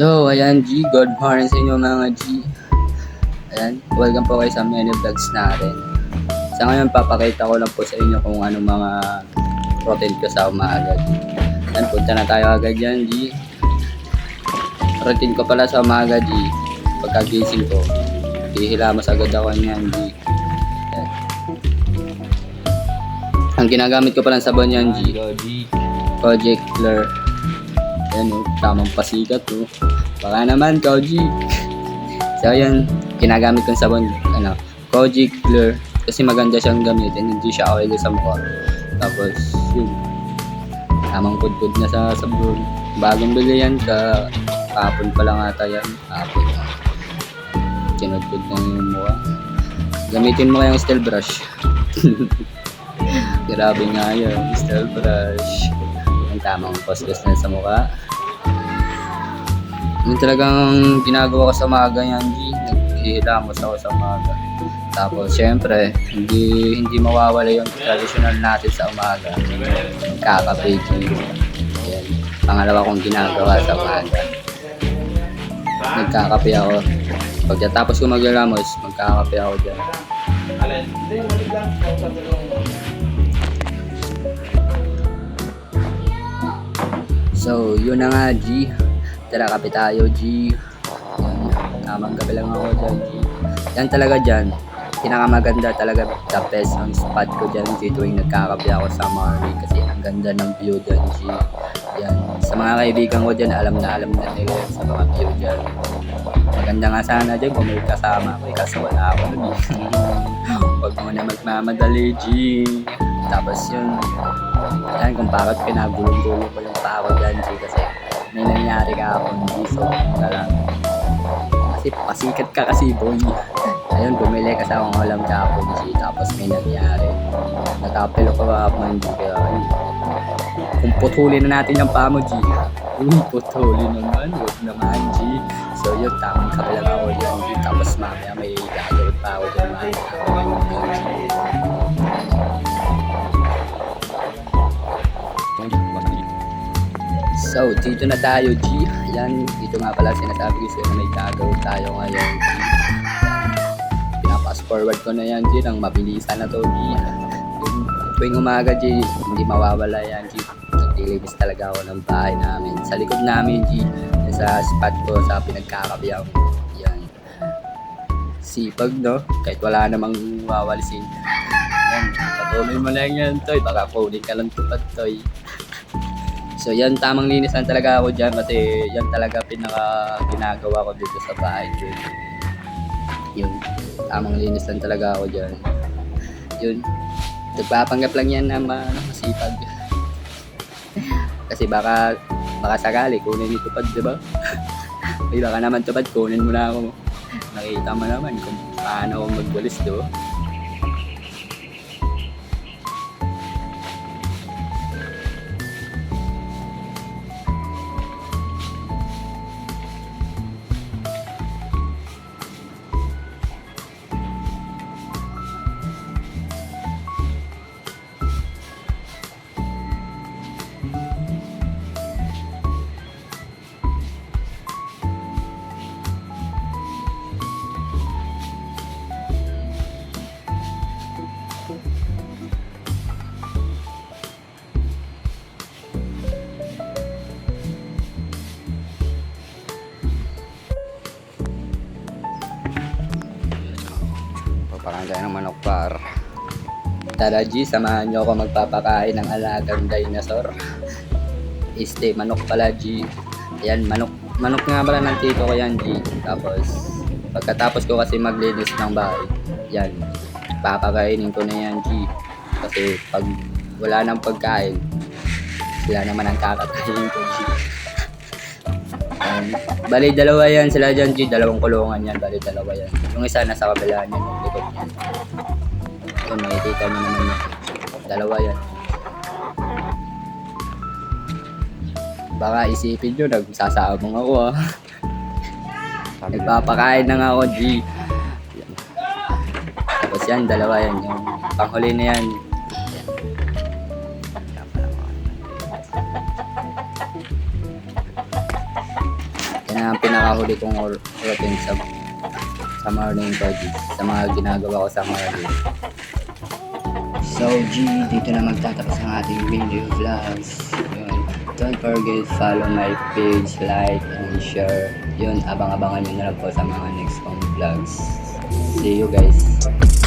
So, ayan G, good morning sa inyo mga G. Ayan, welcome po kayo sa menu vlogs natin. Sa ngayon, papakita ko lang po sa inyo kung anong mga routine ko sa umaga G. Ayan, punta na tayo agad yan G. Routine ko pala sa umaga G, pagkagising ko, hihilamos agad ako niyan G. Ayan. Ang ginagamit ko palang sabon yan G, Project Clear. Ayan o, tamang pasikat o. Baka naman, Koji. So, ayan, ginagamit kong sabon, Koji Clear. Kasi maganda siyang gamitin, hindi siya oily sa mukha. Tapos, yun. Tamang pudpud na sa sabon. Bagong bili yan, kahapon pa lang ata yan. Kahapon. Kinudpud na yung mukha. Gamitin mo kayang steel brush. Grabe nga yun, steel brush. Yung tamang postos na sa mukha. Yung talagang ginagawa ko sa umaga yan, naghihilamos ako sa umaga. Tapos syempre, hindi mawawala yung traditional natin sa umaga. Kakape, yan. Pangalawa kong ginagawa sa umaga. Nagkakape ako. Pagkatapos ko maghilamos, magkakape ako dyan. So, yun na nga G. Tara, kape tayo G. Tamang gabi lang ako dyan G. Yan talaga dyan. Pinakamaganda talaga, the best ang spot ko dyan G tuwing nagkakape ako sa Marley. Kasi ang ganda ng view dyan G. Yan. Sa mga kaibigan ko dyan, alam na nila yan sa mga view dyan. Maganda nga sana dyan kung may kasama ko. Kasi wala ako dun. Huwag mo na magmamadali G. Tapos yun. Yan kung bakit pinagulong-gulong ko yung tao dyan G. Kasi may nangyari ka ako hindi so kasi pasikat ka kasi boy. Ayun, bumili kasi akong ulam kapon G. Tapos may nangyari, natapilo ko ako hindi kaya kung putulin na natin yung pamo G. Putulin naman, huwag naman G. So yun, tamang kabilang ako dyan G. Tapos mamaya may gagawin pa ako dyan G. So, dito na tayo G. Ayan, dito nga pala sinasabi ko sa'yo na may gagawin tayo ngayon G. Pinapass forward ko na yan G, nang mabilisan na to G. Tuwing umaga G, hindi mawawala yan G. Naglilinis talaga ako ng bahay namin. Sa likod namin G, sa spot ko, sa pinagkakabihan ko. Yan. Sipag no, kahit wala namang wawalisin. Yan, patuloy mo lang yan Toy, baka kunin ka lang tupad Toy. So yan, tamang linis lang talaga ako dyan kasi yan talaga pinaka ginagawa ko dito sa bahay dyan. Yun, tamang linis lang talaga ako dyan. Yun, nagpapanggap lang yan na masipag. Kasi baka sakali kunin yung tupad, diba? Ay baka naman tupad, kunin mo na ako. Nakita mo naman kung paano ako magwalis do. Parang tayo ng manok par. Tara G, samahan nyo ako magpapakain ng alagang dinosaur. Manok pala G. Ayan, manok nga pala ng tito ko yan G. Tapos, pagkatapos ko kasi maglinis ng bahay, yan, papakainin ko na yan G. Kasi pag wala nang pagkain, sila naman ang kakatayin ko G. Bali dalawa yan sila dyan G, dalawang kulungan yan, bali dalawa yan. Yung isa nasa kabila niyan, yung likod niyan. Yun, makikita nyo naman yan. Dalawa yan. Baka isipin nyo, nagsasaabong ako Nagpapakain na nga ako G. Yan. Tapos yan, dalawa yan. Yung panghuli na yan. ang pinakahuli kong routine sa morning ko, G, sa mga ginagawa ko sa morning. So G, dito na magtatapos ang ating video vlogs. Yun. Don't forget follow my page, like and share. Yun, abang-abangan nyo na lang po sa mga next kong vlogs. See you guys.